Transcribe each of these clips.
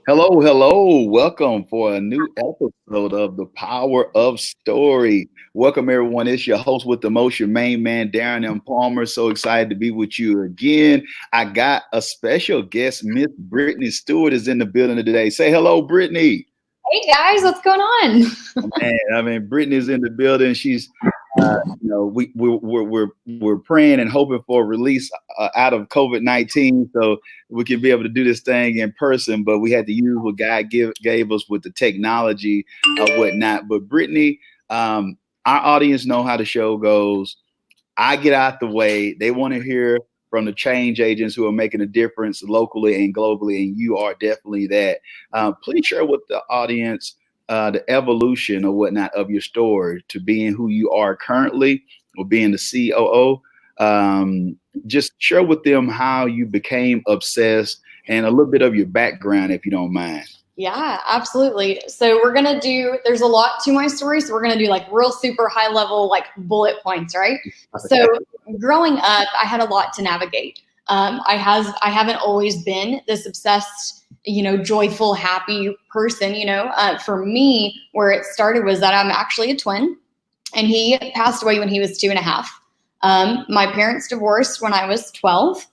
Hello, hello. Welcome for a new episode of The Power of Story. Welcome, everyone. It's your host with the most, your main man, Darren M. Palmer. So excited to be with you again. I got a special guest, Miss Brittany Stewart, is in the building today. Say hello, Brittany. Hey guys, what's going on? Brittany's in the building. She's, we're praying and hoping for a release out of COVID-19, so we can be able to do this thing in person. But we had to use what God gave us with the technology or whatnot. But Brittany, our audience know how the show goes. I get out the way. They want to hear from the change agents who are making a difference locally and globally, and you are definitely that. Please share with the audience the evolution or whatnot of your story to being who you are currently or being the COO. Just share with them how you became obsessed and a little bit of your background, if you don't mind. Yeah, absolutely. So there's a lot to my story. So we're going to do like real super high level, like bullet points, right? So growing up, I had a lot to navigate. I haven't always been this obsessed, joyful, happy person. For me, where it started was that I'm actually a twin, and he passed away when he was 2.5. My parents divorced when I was 12.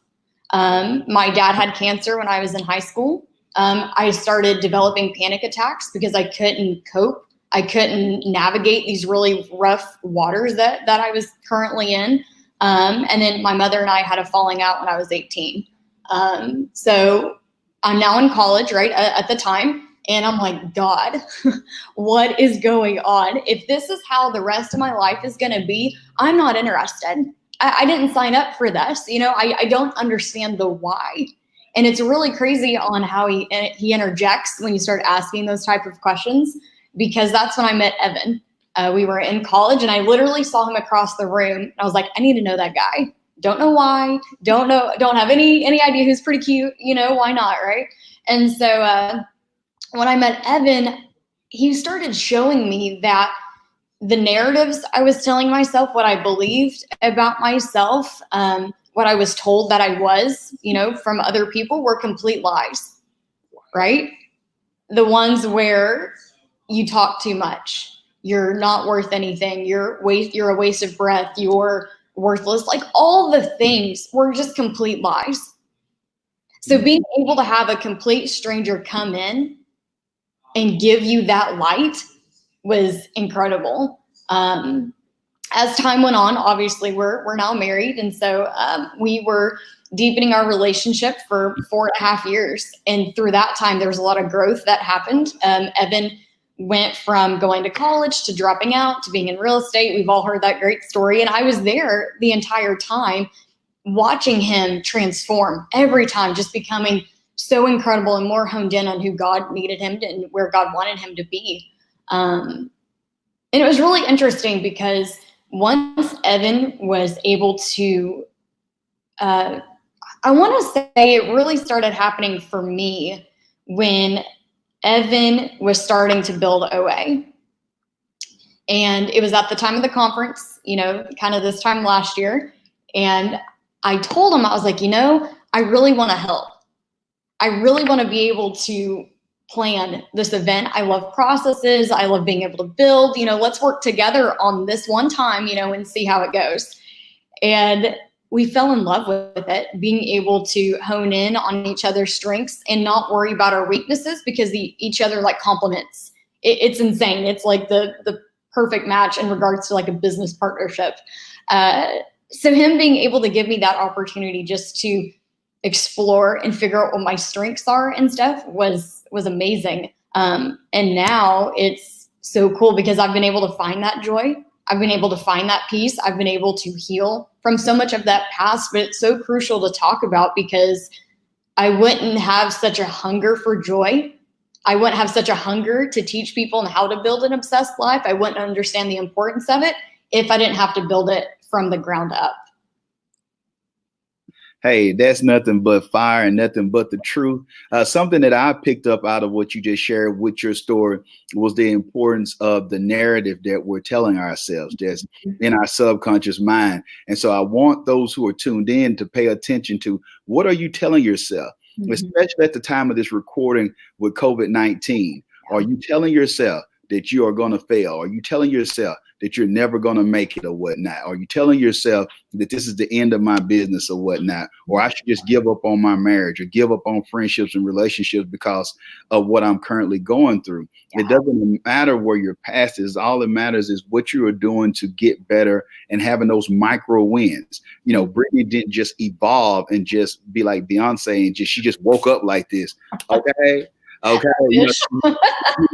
My dad had cancer when I was in high school. I started developing panic attacks because I couldn't cope. I couldn't navigate these really rough waters that I was currently in. And then my mother and I had a falling out when I was 18. So I'm now in college, right, at the time. And I'm like, God, what is going on? If this is how the rest of my life is going to be, I'm not interested. I didn't sign up for this. I don't understand the why. And it's really crazy on how he interjects when you start asking those type of questions, because that's when I met Evan. We were in college, and I literally saw him across the room. I was like, I need to know that guy. Don't know why. Don't have any idea who's pretty cute. Why not, right? And so when I met Evan, he started showing me that the narratives I was telling myself, what I believed about myself, what I was told that I was, from other people, were complete lies, right? The ones where you talk too much, you're not worth anything, you're a waste of breath, you're worthless, like all the things were just complete lies. So being able to have a complete stranger come in and give you that light was incredible. As time went on, obviously we're now married. And so we were deepening our relationship for 4.5 years. And through that time, there was a lot of growth that happened. Evan went from going to college to dropping out to being in real estate. We've all heard that great story. And I was there the entire time watching him transform every time, just becoming so incredible and more honed in on who God needed him to, and where God wanted him to be. And it was really interesting because once Evan was able to, I want to say it really started happening for me when Evan was starting to build OA. And it was at the time of the conference, kind of this time last year. And I told him, I was like, I really want to help. I really want to be able to plan this event. I love processes. I love being able to build, let's work together on this one time, and see how it goes. And we fell in love with it, being able to hone in on each other's strengths and not worry about our weaknesses, because each other like complements. It's insane. It's like the perfect match in regards to like a business partnership. So him being able to give me that opportunity just to explore and figure out what my strengths are and stuff was amazing. And now it's so cool because I've been able to find that joy. I've been able to find that peace. I've been able to heal from so much of that past, but it's so crucial to talk about because I wouldn't have such a hunger for joy. I wouldn't have such a hunger to teach people on how to build an obsessed life. I wouldn't understand the importance of it if I didn't have to build it from the ground up. Hey, that's nothing but fire and nothing but the truth. Something that I picked up out of what you just shared with your story was the importance of the narrative that we're telling ourselves that's in our subconscious mind. And so I want those who are tuned in to pay attention to what are you telling yourself? especially at the time of this recording with COVID-19. Are you telling yourself that you are going to fail? Are you telling yourself that you're never going to make it or whatnot? Are you telling yourself that this is the end of my business or whatnot? Or I should just give up on my marriage or give up on friendships and relationships because of what I'm currently going through? It doesn't matter where your past is. All that matters is what you are doing to get better and having those micro wins. You know, Brittany didn't just evolve and just be like Beyonce and she just woke up like this. Okay. Okay, you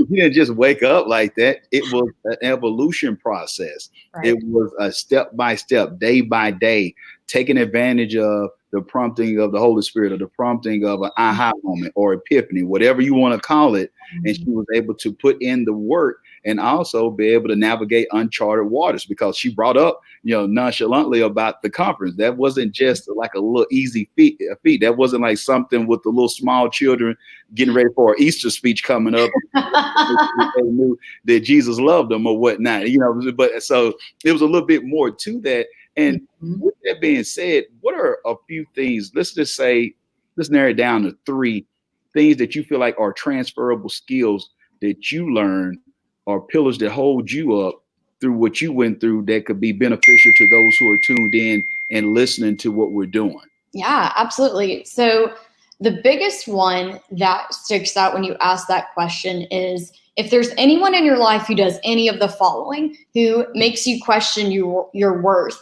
didn't just wake up like that. It was an evolution process. Right. It was a step by step, day by day, taking advantage of the prompting of the Holy Spirit or the prompting of an aha moment or epiphany, whatever you want to call it. And she was able to put in the work and also be able to navigate uncharted waters, because she brought up, nonchalantly about the conference. That wasn't just like a little easy feat. That wasn't like something with the little small children getting ready for an Easter speech coming up. They knew that Jesus loved them or whatnot, but so it was a little bit more to that. And with that being said, what are a few things, let's narrow it down to 3 things that you feel like are transferable skills that you learned or pillars that hold you up through what you went through that could be beneficial to those who are tuned in and listening to what we're doing? Yeah, absolutely. So the biggest one that sticks out when you ask that question is, if there's anyone in your life who does any of the following, who makes you question your worth,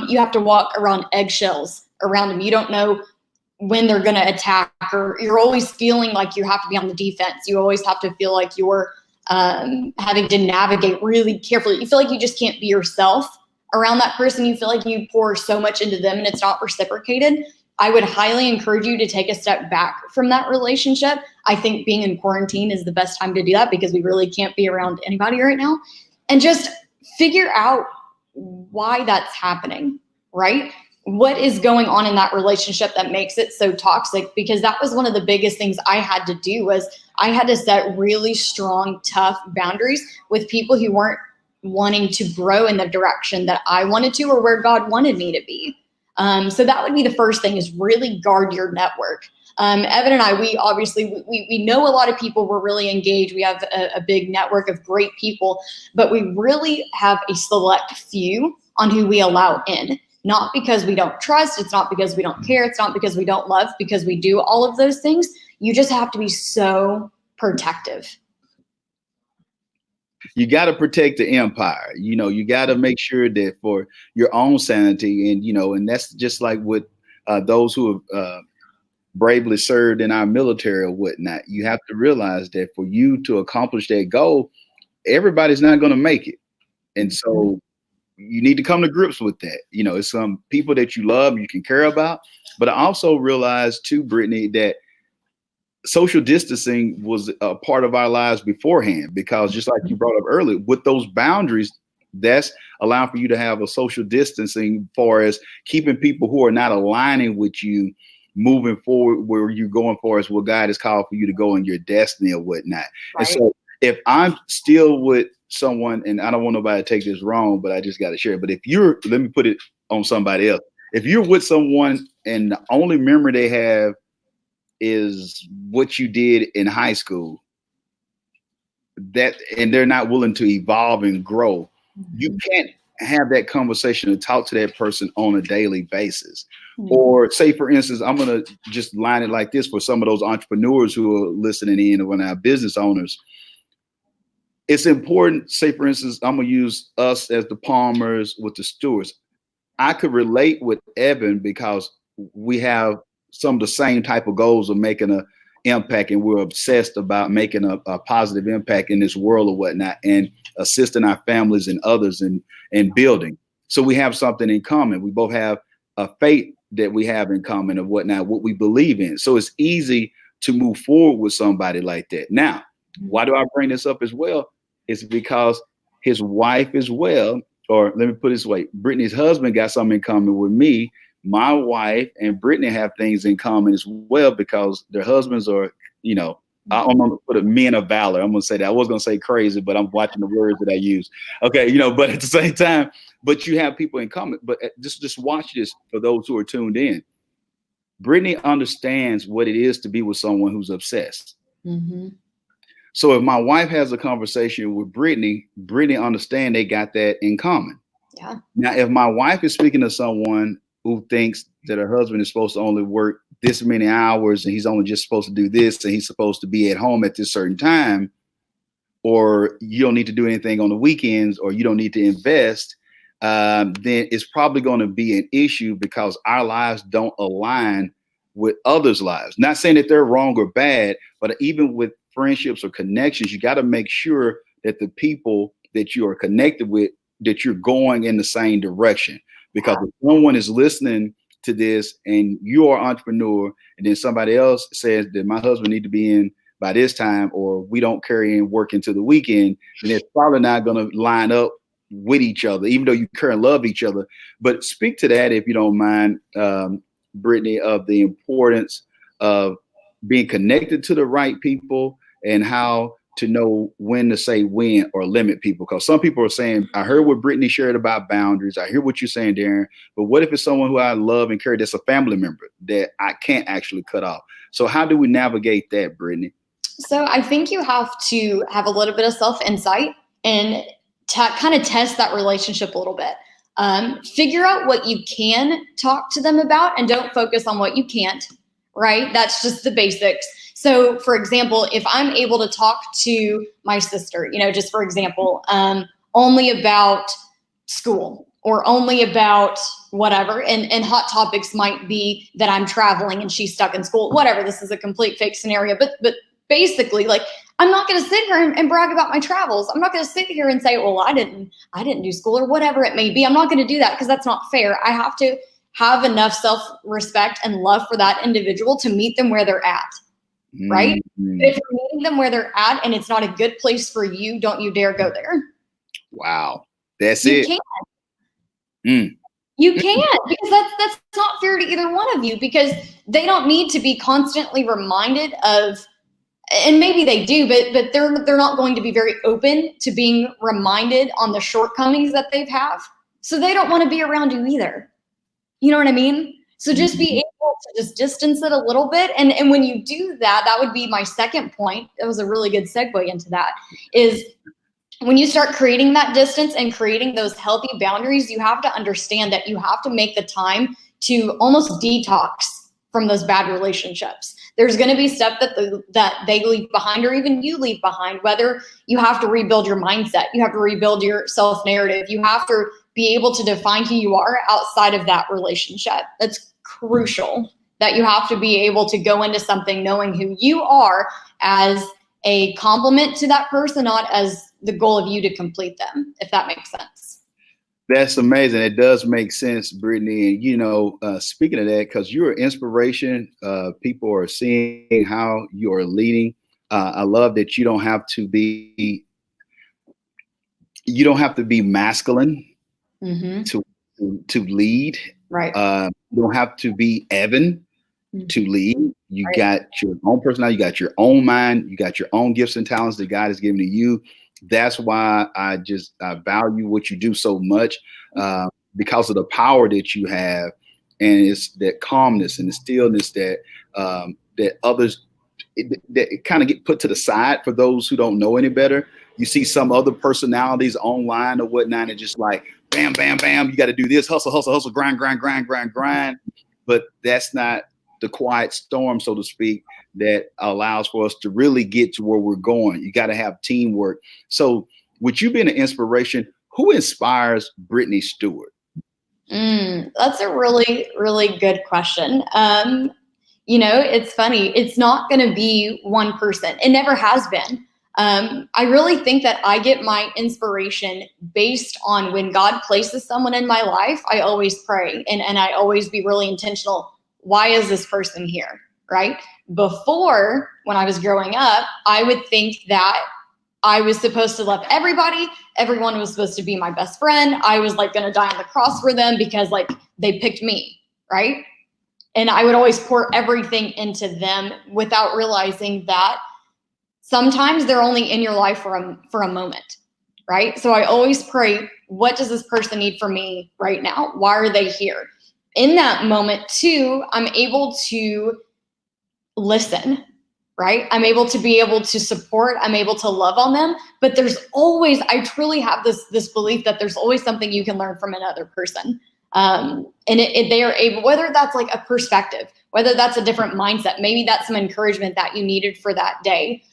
you have to walk around eggshells around them. You don't know when they're going to attack, or you're always feeling like you have to be on the defense. You always have to feel like you're having to navigate really carefully. You feel like you just can't be yourself around that person. You feel like you pour so much into them and it's not reciprocated. I would highly encourage you to take a step back from that relationship. I think being in quarantine is the best time to do that, because we really can't be around anybody right now, and just figure out why that's happening, right? What is going on in that relationship that makes it so toxic? Because that was one of the biggest things I had to do, was I had to set really strong, tough boundaries with people who weren't wanting to grow in the direction that I wanted to, or where God wanted me to be. So that would be the first thing, is really guard your network. Evan and I, we obviously, we know a lot of people. We're really engaged. We have a big network of great people, but we really have a select few on who we allow in. Not because we don't trust. It's not because we don't care. It's not because we don't love, because we do all of those things. You just have to be so protective. You got to protect the empire. You got to make sure that for your own sanity, and that's just like with those who have bravely served in our military or whatnot. You have to realize that for you to accomplish that goal, everybody's not going to make it. And so you need to come to grips with that. It's some people that you love, you can care about. But I also realized too, Brittany, that social distancing was a part of our lives beforehand, because just like you brought up earlier, with those boundaries, that's allowing for you to have a social distancing far as keeping people who are not aligning with you moving forward where you're going for as what God has called for you to go in your destiny or whatnot. Right. And so if I'm still with someone, and I don't want nobody to take this wrong, but I just got to share it. But let me put it on somebody else. If you're with someone and the only memory they have is what you did in high school, and they're not willing to evolve and grow, you can't have that conversation and talk to that person on a daily basis. Or say, for instance, I'm going to just line it like this for some of those entrepreneurs who are listening in, and our business owners. It's important, say, for instance, I'm going to use us as the Palmers with the Stewarts. I could relate with Evan because we have some of the same type of goals of making an impact, and we're obsessed about making a positive impact in this world or whatnot, and assisting our families and others and building. So we have something in common. We both have a faith that we have in common of whatnot, what we believe in. So it's easy to move forward with somebody like that. Now, why do I bring this up as well? It's because his wife as well, or let me put it this way, Brittany's husband got something in common with me. My wife and Brittany have things in common as well, because their husbands are, I'm going to put a men of valor. I'm going to say that. I was going to say crazy, but I'm watching the words that I use. Okay. But at the same time, but you have people in common. But just watch this for those who are tuned in. Brittany understands what it is to be with someone who's obsessed. Mm-hmm. So if my wife has a conversation with Brittany, Brittany understands they got that in common. Yeah. Now, if my wife is speaking to someone who thinks that her husband is supposed to only work this many hours and he's only just supposed to do this and he's supposed to be at home at this certain time, or you don't need to do anything on the weekends, or you don't need to invest, then it's probably going to be an issue because our lives don't align with others' lives. Not saying that they're wrong or bad, but even with friendships or connections, you got to make sure that the people that you are connected with, that you're going in the same direction. Because if someone is listening to this and you are an entrepreneur, and then somebody else says that my husband need to be in by this time, or we don't carry in work into the weekend, then it's probably not going to line up with each other, even though you care and love each other. But speak to that, if you don't mind, Brittany, of the importance of being connected to the right people and how to know when to say when or limit people. Because some people are saying, I heard what Brittany shared about boundaries. I hear what you're saying, Darren. But what if it's someone who I love and care that's a family member that I can't actually cut off? So how do we navigate that, Brittany? So I think you have to have a little bit of self-insight and kind of test that relationship a little bit. Figure out what you can talk to them about and don't focus on what you can't, right? That's just the basics. So for example, if I'm able to talk to my sister, just for example, only about school or only about whatever, and hot topics might be that I'm traveling and she's stuck in school, whatever. This is a complete fake scenario, but basically, like, I'm not going to sit here and brag about my travels. I'm not going to sit here and say, well, I didn't do school or whatever it may be. I'm not going to do that because that's not fair. I have to have enough self-respect and love for that individual to meet them where they're at, right? Mm-hmm. If you're meeting them where they're at and it's not a good place for you, don't you dare go there. Wow. That's it. You can't. You can't, because that's not fair to either one of you, because they don't need to be constantly reminded of, and maybe they do, but they're not going to be very open to being reminded on the shortcomings that they have. So they don't want to be around you either. You know what I mean? So just be able to just distance it a little bit. And when you do that, that would be my second point. That was a really good segue into that, is when you start creating that distance and creating those healthy boundaries, you have to understand that you have to make the time to almost detox from those bad relationships. There's going to be stuff that they leave behind, or even you leave behind, whether you have to rebuild your mindset, you have to rebuild your self-narrative, you have to be able to define who you are outside of that relationship. That's crucial, that you have to be able to go into something knowing who you are as a compliment to that person, not as the goal of you to complete them, if that makes sense. That's amazing. It does make sense, Brittany. And, speaking of that, because you're an inspiration, people are seeing how you are leading. I love that you don't have to be masculine to lead. Right. You don't have to be Evan to lead. You got your own personality, you got your own mind, you got your own gifts and talents that God has given to you. That's why I value what you do so much, because of the power that you have, and it's that calmness and the stillness that others that kind of get put to the side for those who don't know any better. You see some other personalities online or whatnot, and just like bam, bam, bam, you got to do this, hustle, hustle, hustle, grind, grind, grind, grind, grind. But that's not the quiet storm, so to speak, that allows for us to really get to where we're going. You got to have teamwork. So with you being an inspiration, who inspires Brittany Stewart? That's a really, really good question. It's funny. It's not going to be one person. It never has been. I really think that I get my inspiration based on when God places someone in my life. I always pray and I always be really intentional. Why is this person here? Right? Before, when I was growing up, I would think that I was supposed to love everybody. Everyone was supposed to be my best friend. I was like going to die on the cross for them because like they picked me. Right? And I would always pour everything into them without realizing that sometimes they're only in your life for a moment, right? So I always pray, what does this person need from me right now? Why are they here? in that moment too, I'm able to listen, right? I'm able to support, I'm able to love on them, but there's always, I truly have this belief that there's always something you can learn from another person. And they are able, whether that's like a perspective, whether that's a different mindset, maybe that's some encouragement that you needed for that day.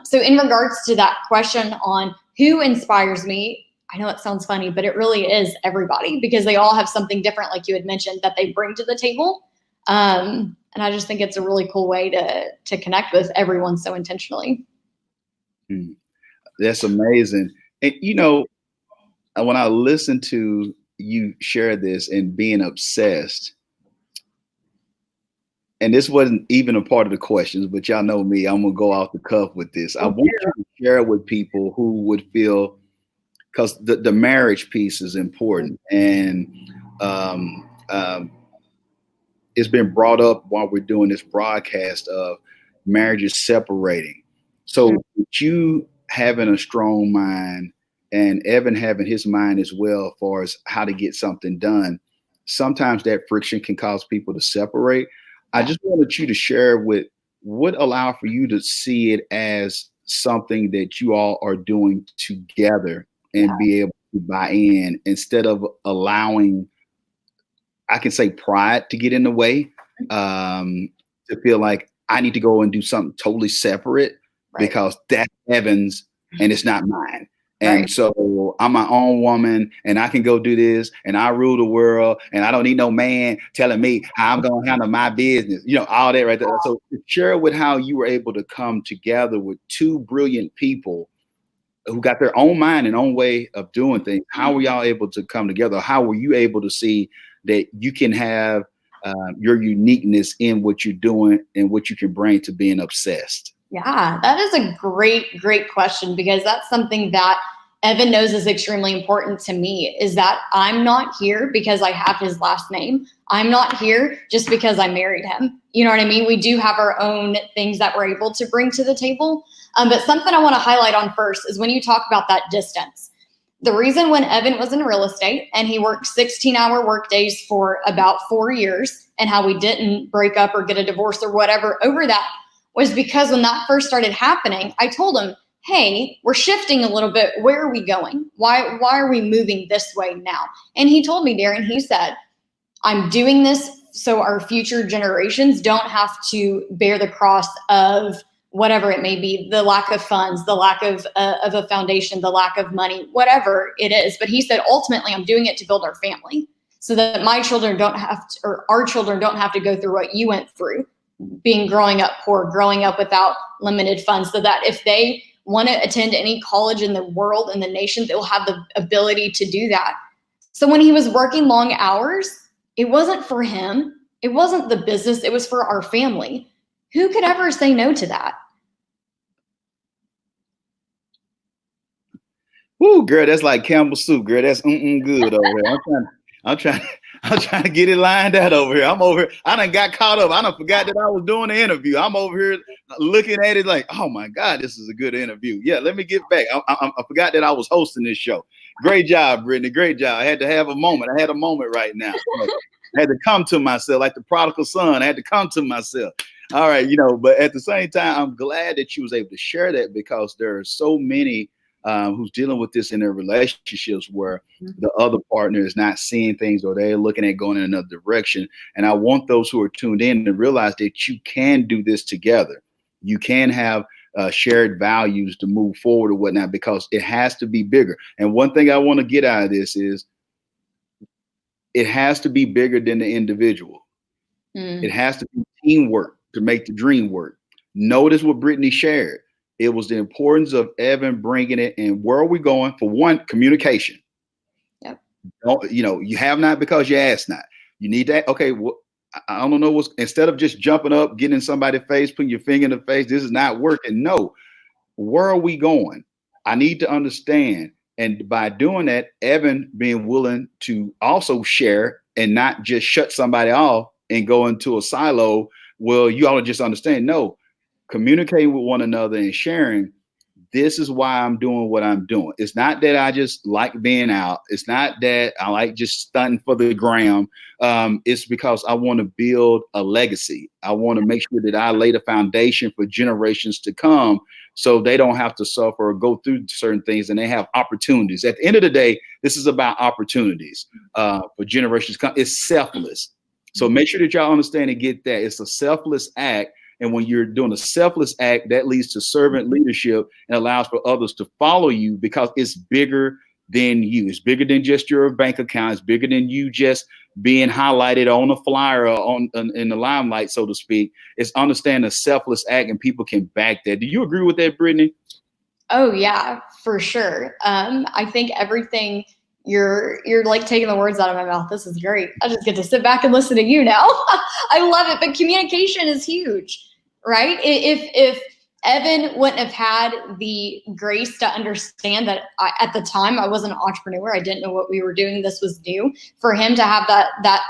So in regards to that question on who inspires me, I know it sounds funny, but it really is everybody, because they all have something different, like you had mentioned, that they bring to the table. And I just think it's a really cool way to connect with everyone so intentionally. That's amazing. And when I listen to you share this and being obsessed, and this wasn't even a part of the questions, but y'all know me, I'm gonna go off the cuff with this. I want you to share with people who would feel, because the marriage piece is important, and it's been brought up while we're doing this broadcast of marriages separating. So with you having a strong mind and Evan having his mind as well, as far as how to get something done, sometimes that friction can cause people to separate. I just wanted you to share with what allow for you to see it as something that you all are doing together and be able to buy in, instead of allowing, I can say, pride to get in the way, to feel like I need to go and do something totally separate because that's Evan's and it's not mine. And so I'm my own woman and I can go do this and I rule the world and I don't need no man telling me how I'm going to handle my business, all that right there. So share with how you were able to come together with two brilliant people who got their own mind and own way of doing things. How were y'all able to come together? How were you able to see that you can have your uniqueness in what you're doing and what you can bring to being obsessed? Yeah, that is a great, great question, because that's something that Evan knows is extremely important to me, is that I'm not here because I have his last name. I'm not here just because I married him. You know what I mean? We do have our own things that we're able to bring to the table. But something I want to highlight on first is when you talk about that distance. The reason when Evan was in real estate and he worked 16-hour work days for about 4 years, and how we didn't break up or get a divorce or whatever over that, was because when that first started happening, I told him, hey, we're shifting a little bit. Where are we going? Why are we moving this way now? And he told me, Darren, he said, I'm doing this so our future generations don't have to bear the cross of whatever it may be, the lack of funds, the lack of a foundation, the lack of money, whatever it is. But he said, ultimately, I'm doing it to build our family so that my children don't have to, or our children don't have to go through what you went through, growing up poor, growing up without limited funds, so that if they want to attend any college in the world, in the nation, they'll have the ability to do that. So when he was working long hours, it wasn't for him. It wasn't the business. It was for our family. Who could ever say no to that? Woo, girl, that's like Campbell soup, girl. That's good over here. I'm trying to get it lined out over here. I'm over here. I done got caught up. I done forgot that I was doing the interview. I'm over here looking at it like, oh my God, this is a good interview. Yeah, let me get back. I forgot that I was hosting this show. Great job, Brittany. Great job. I had to have a moment. I had a moment right now. I had to come to myself like the prodigal son. I had to come to myself. All right, but at the same time, I'm glad that you was able to share that, because there are so many who's dealing with this in their relationships where the other partner is not seeing things, or they're looking at going in another direction. And I want those who are tuned in to realize that you can do this together. You can have shared values to move forward or whatnot, because it has to be bigger. And one thing I want to get out of this is it has to be bigger than the individual. It has to be teamwork to make the dream work. Notice what Brittany shared. It was the importance of Evan bringing it in. Where are we going? For one, communication. Yep. You have not because you ask not. You need that. Okay, I don't know instead of just jumping up, getting in somebody's face, putting your finger in the face, this is not working. No, where are we going? I need to understand. And by doing that, Evan being willing to also share and not just shut somebody off and go into a silo. Well, you ought to just understand, no, communicating with one another and sharing, this is why I'm doing what I'm doing. It's not that I just like being out. It's not that I like just stunting for the gram. It's because I want to build a legacy. I want to make sure that I lay the foundation for generations to come, so they don't have to suffer or go through certain things, and they have opportunities. At the end of the day, this is about opportunities for generations to come. It's selfless. So make sure that y'all understand and get that. It's a selfless act. And when you're doing a selfless act, that leads to servant leadership and allows for others to follow you, because it's bigger than you. It's bigger than just your bank account. It's bigger than you just being highlighted on a flyer or in the limelight, so to speak. It's understanding a selfless act, and people can back that. Do you agree with that, Brittany? Oh yeah, for sure. I think everything you're like taking the words out of my mouth. This is great. I just get to sit back and listen to you now. I love it. But communication is huge, right? If Evan wouldn't have had the grace to understand that at the time I was an entrepreneur, I didn't know what we were doing. This was new. For him to have that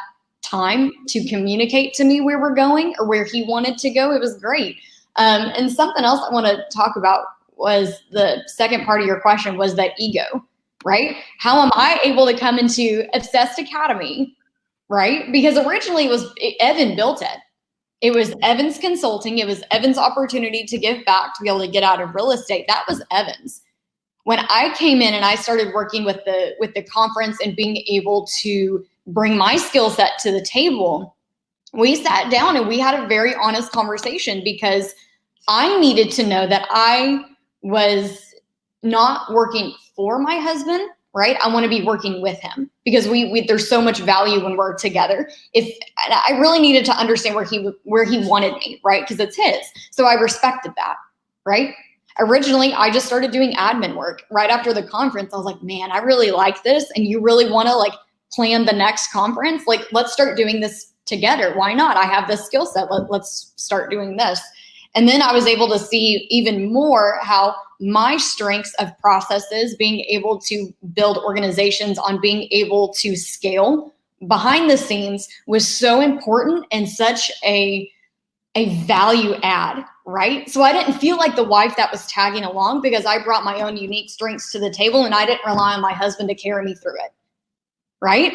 time to communicate to me where we're going or where he wanted to go, it was great. And something else I want to talk about was the second part of your question, was that ego, right? How am I able to come into Obsessed Academy, right? Because originally Evan built it. It was Evan's consulting. It was Evan's opportunity to give back, to be able to get out of real estate. That was Evan's. When I came in and I started working with the conference and being able to bring my skill set to the table, we sat down and we had a very honest conversation, because I needed to know that I was not working for my husband, right? I want to be working with him, because we there's so much value when we're together. I really needed to understand where he wanted me, right? Because it's his. So I respected that, right? Originally, I just started doing admin work right after the conference. I was like, man, I really like this. And you really want to like plan the next conference? Like, let's start doing this together. Why not? I have this skill set. Let's start doing this. And then I was able to see even more how my strengths of processes, being able to build organizations, on being able to scale behind the scenes, was so important and such a value add, right? So I didn't feel like the wife that was tagging along, because I brought my own unique strengths to the table and I didn't rely on my husband to carry me through it, right?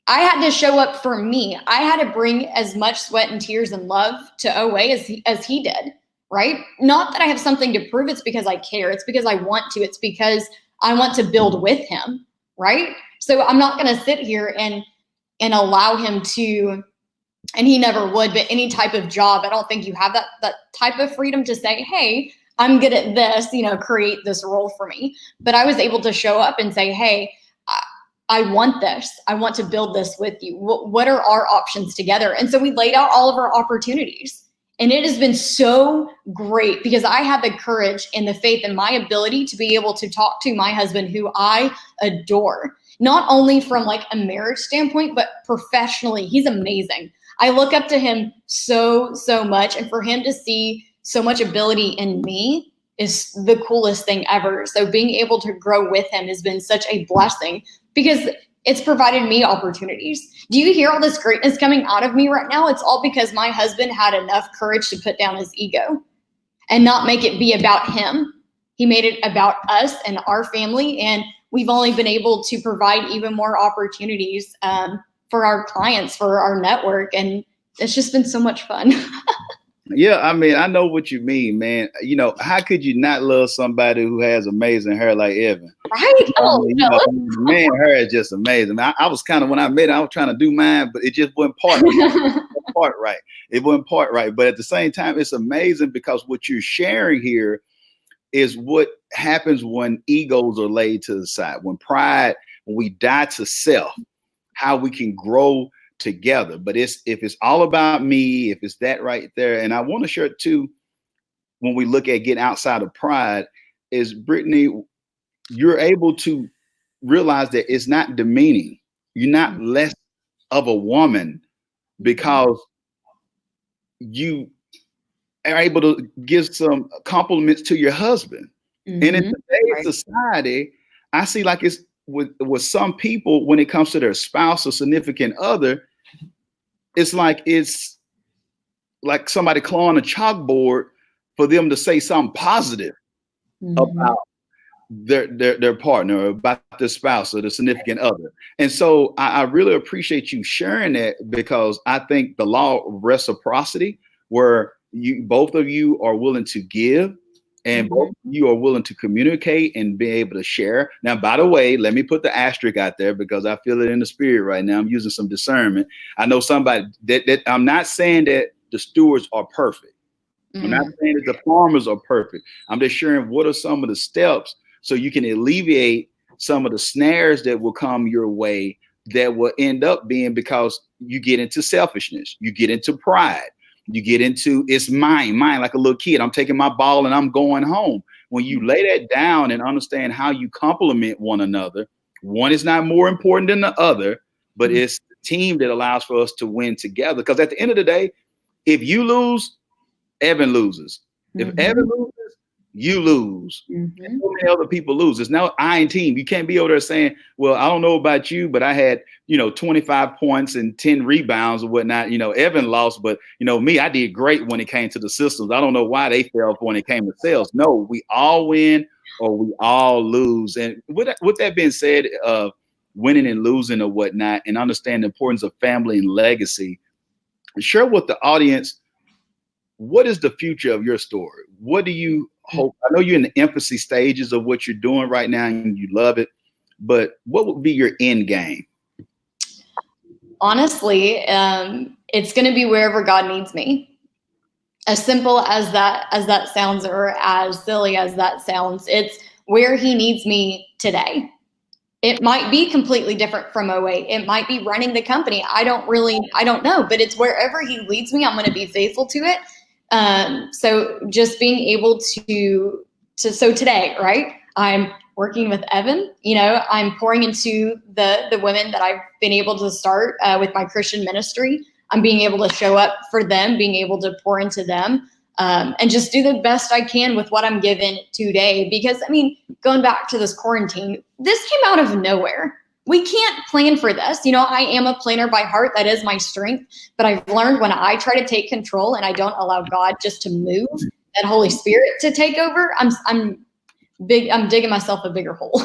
I had to show up for me. I had to bring as much sweat and tears and love to OA as he did, right? Not that I have something to prove. It's because I care. It's because I want to. It's because I want to build with him, right? So I'm not going to sit here and allow him to, and he never would, but any type of job, I don't think you have that type of freedom to say, hey, I'm good at this, create this role for me. But I was able to show up and say, hey, I want this. I want to build this with you. What are our options together? And so we laid out all of our opportunities. And it has been so great, because I had the courage and the faith in my ability to be able to talk to my husband, who I adore, not only from like a marriage standpoint, but professionally. He's amazing. I look up to him so much. And for him to see so much ability in me is the coolest thing ever. So being able to grow with him has been such a blessing, because it's provided me opportunities. Do you hear all this greatness coming out of me right now? It's all because my husband had enough courage to put down his ego and not make it be about him. He made it about us and our family. And we've only been able to provide even more opportunities for our clients, for our network. And it's just been so much fun. Yeah, I mean, I know what you mean, man. How could you not love somebody who has amazing hair like Evan? Right? Oh, no. Man, hair is just amazing. I was kind of, when I met her, I was trying to do mine, but it just wasn't part right. It wasn't part right. But at the same time, it's amazing, because what you're sharing here is what happens when egos are laid to the side, when we die to self, how we can grow together. But if it's all about me, if it's that right there, and I want to share it too, when we look at getting outside of pride, is Brittany, you're able to realize that it's not demeaning. You're not less of a woman because you are able to give some compliments to your husband. And in today's society, I see like it's with some people, when it comes to their spouse or significant other, it's like somebody clawing a chalkboard for them to say something positive. Mhm. about their partner, or about the spouse or the significant other. And so I really appreciate you sharing that, because I think the law of reciprocity, where you both of you are willing to give, and both Mhm. of you are willing to communicate and be able to share. Now, by the way, let me put the asterisk out there, because I feel it in the spirit right now. I'm using some discernment. I know somebody that I'm not saying that the stewards are perfect. I'm not Mm. saying that the farmers are perfect. I'm just sharing what are some of the steps so you can alleviate some of the snares that will come your way, that will end up being because you get into selfishness, you get into pride, you get into it's mine, like a little kid. I'm taking my ball and I'm going home. When you lay that down and understand how you complement one another, one is not more important than the other, but Mm. it's the team that allows for us to win together. Because at the end of the day, if you lose, Evan loses. If Evan Mhm. loses, you lose. And Mhm. so many other people lose. It's now iron team. You can't be over there saying, well, I don't know about you, but I had, 25 points and 10 rebounds or whatnot. Evan lost, but me, I did great when it came to the systems. I don't know why they fell when it came to sales. No, we all win or we all lose. And with that being said, winning and losing or whatnot, and understand the importance of family and legacy, share with the audience, what is the future of your story? What do you hope? I know you're in the infancy stages of what you're doing right now and you love it, but what would be your end game? Honestly, it's going to be wherever God needs me. As simple as that sounds, or as silly as that sounds, it's where He needs me today. It might be completely different from '08. It might be running the company. I don't know, but it's wherever He leads me, I'm going to be faithful to it. So just being able so today, right? I'm working with Evan. I'm pouring into the women that I've been able to start with my Christian ministry. I'm being able to show up for them, being able to pour into them, and just do the best I can with what I'm given today. Because going back to this quarantine, this came out of nowhere. We can't plan for this. I am a planner by heart. That is my strength. But I've learned when I try to take control and I don't allow God just to move, that Holy Spirit to take over, I'm digging myself a bigger hole.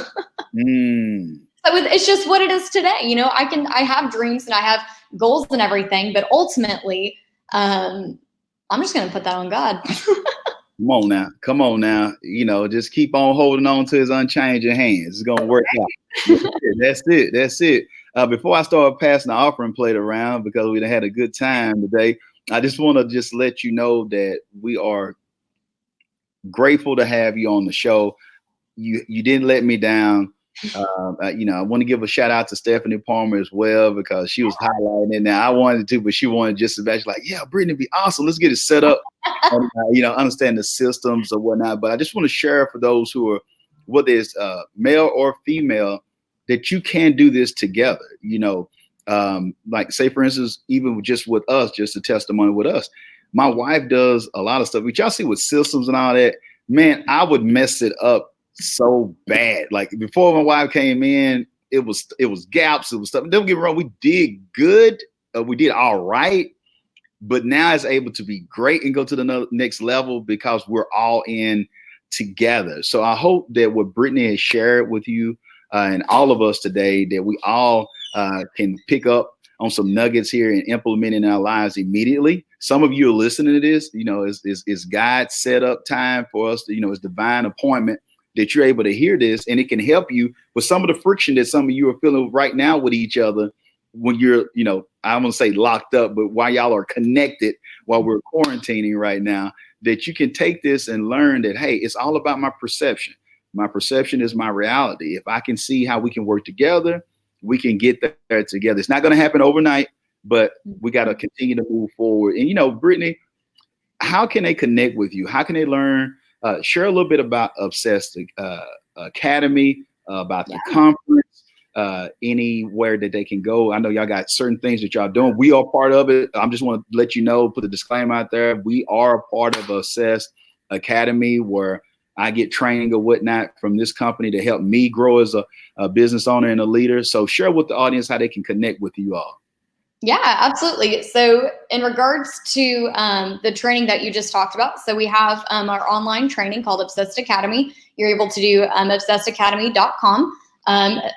Mm. So it's just what it is today. I have dreams and I have goals and everything, but ultimately, I'm just going to put that on God. Come on now. Come on now. Just keep on holding on to His unchanging hands. It's going to work out. That's it. That's it. Before I start passing the offering plate around, because we had a good time today, I just want to just let you know that we are grateful to have you on the show. You didn't let me down. I want to give a shout out to Stephanie Palmer as well, because she was highlighting it. Now I wanted to, but she wanted just as bad. She's like, yeah, Brittany, be awesome. Let's get it set up and understand the systems or whatnot. But I just want to share for those who are, whether it's male or female, that you can do this together. Like say for instance, even just with us, just a testimony with us. My wife does a lot of stuff, which y'all see with systems and all that. Man, I would mess it up so bad. Like before my wife came in, it was gaps, it was stuff. Don't get me wrong, we did good, we did all right, but now it's able to be great and go to the next level because we're all in together. So I hope that what Brittany has shared with you and all of us today, that we all can pick up on some nuggets here and implement in our lives immediately. Some of you are listening to this, it's God set up time for us, it's divine appointment that you're able to hear this, and it can help you with some of the friction that some of you are feeling right now with each other when you're, I won't say locked up, but while y'all are connected, while we're quarantining right now, that you can take this and learn that, hey, it's all about my perception. My perception is my reality. If I can see how we can work together, we can get there together. It's not going to happen overnight, but we got to continue to move forward. And, Brittany, how can they connect with you? How can they learn? Share a little bit about Obsessed Academy, about the conference, anywhere that they can go. I know y'all got certain things that y'all doing. We are part of it. I just want to let you know, put a disclaimer out there. We are a part of Obsessed Academy, where I get training or whatnot from this company to help me grow as a business owner and a leader. So share with the audience how they can connect with you all. Yeah, absolutely. So, in regards to the training that you just talked about, so we have our online training called Obsessed Academy. You're able to do obsessedacademy.com.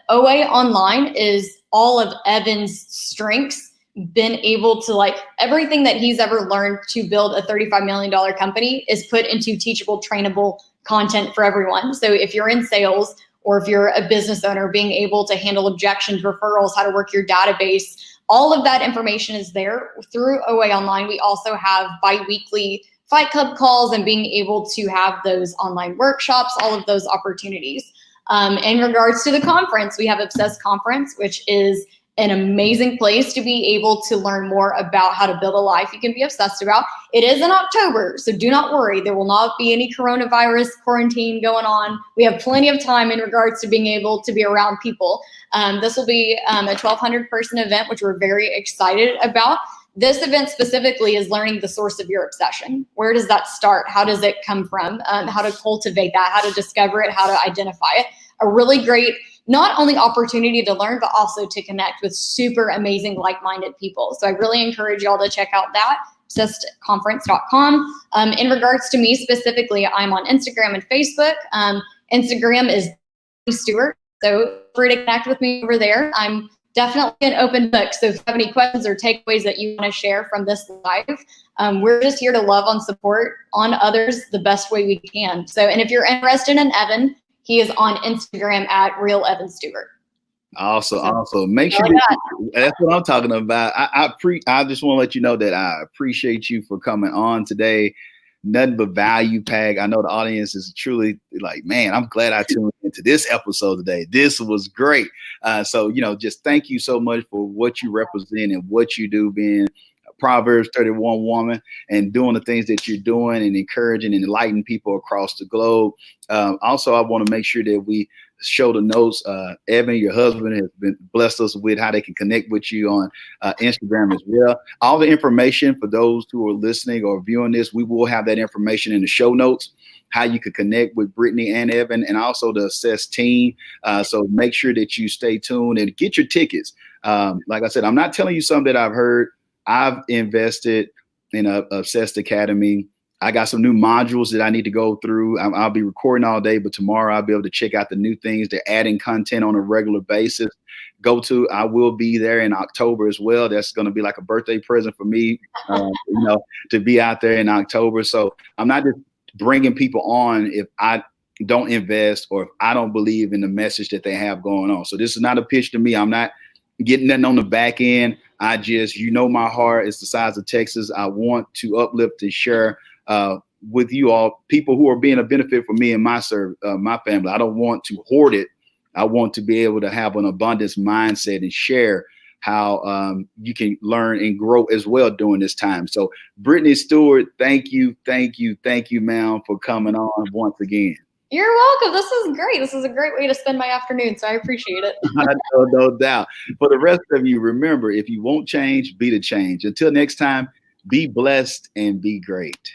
OA Online is all of Evan's strengths, been able to like everything that he's ever learned to build a $35 million company is put into teachable, trainable content for everyone. So, if you're in sales, or if you're a business owner, being able to handle objections, referrals, how to work your database, all of that information is there through OA Online. We also have bi-weekly Fight Club calls and being able to have those online workshops, all of those opportunities. In regards to the conference, we have Obsessed Conference, which is an amazing place to be able to learn more about how to build a life you can be obsessed about. It is in October, so do not worry. There will not be any coronavirus quarantine going on. We have plenty of time in regards to being able to be around people. This will be a 1,200 person event, which we're very excited about. This event specifically is learning the source of your obsession. Where does that start? How does it come from? How to cultivate that, how to discover it, how to identify it. A really great, not only opportunity to learn, but also to connect with super amazing, like-minded people. So I really encourage y'all to check out that, obsessedconference.com. In regards to me specifically, I'm on Instagram and Facebook. Instagram is Stewart. So free to connect with me over there. I'm definitely an open book. So if you have any questions or takeaways that you want to share from this live, we're just here to love and support on others the best way we can. So, and if you're interested in Evan, he is on Instagram at Real Evan Stewart. Also, make sure that's what I'm talking about. I just want to let you know that I appreciate you for coming on today. Nothing but value pack. I know the audience is truly like, man, I'm glad I tuned into this episode today. This was great. So, just thank you so much for what you represent and what you do, being a Proverbs 31 woman and doing the things that you're doing and encouraging and enlightening people across the globe. Also, I want to make sure that we show the notes. Evan, your husband, has been blessed us with how they can connect with you on Instagram as well. All the information for those who are listening or viewing this, we will have that information in the show notes, how you could connect with Brittany and Evan, and also the Obsess team. So make sure that you stay tuned and get your tickets. Like I said, I'm not telling you something that I've heard. I've invested in a Obsessed Academy. I got some new modules that I need to go through. I'll be recording all day, but tomorrow I'll be able to check out the new things. They're adding content on a regular basis. I will be there in October as well. That's going to be like a birthday present for me, to be out there in October. So I'm not just bringing people on if I don't invest or if I don't believe in the message that they have going on. So this is not a pitch to me. I'm not getting nothing on the back end. I just, my heart is the size of Texas. I want to uplift and share with you all, people who are being a benefit for me and my family. I don't want to hoard it. I want to be able to have an abundance mindset and share how you can learn and grow as well during this time. So Brittany Stewart, thank you, ma'am, for coming on once again. You're welcome. This is great. This is a great way to spend my afternoon, so I appreciate it. No doubt. For the rest of you, remember, if you won't change, be the change. Until next time, be blessed and be great.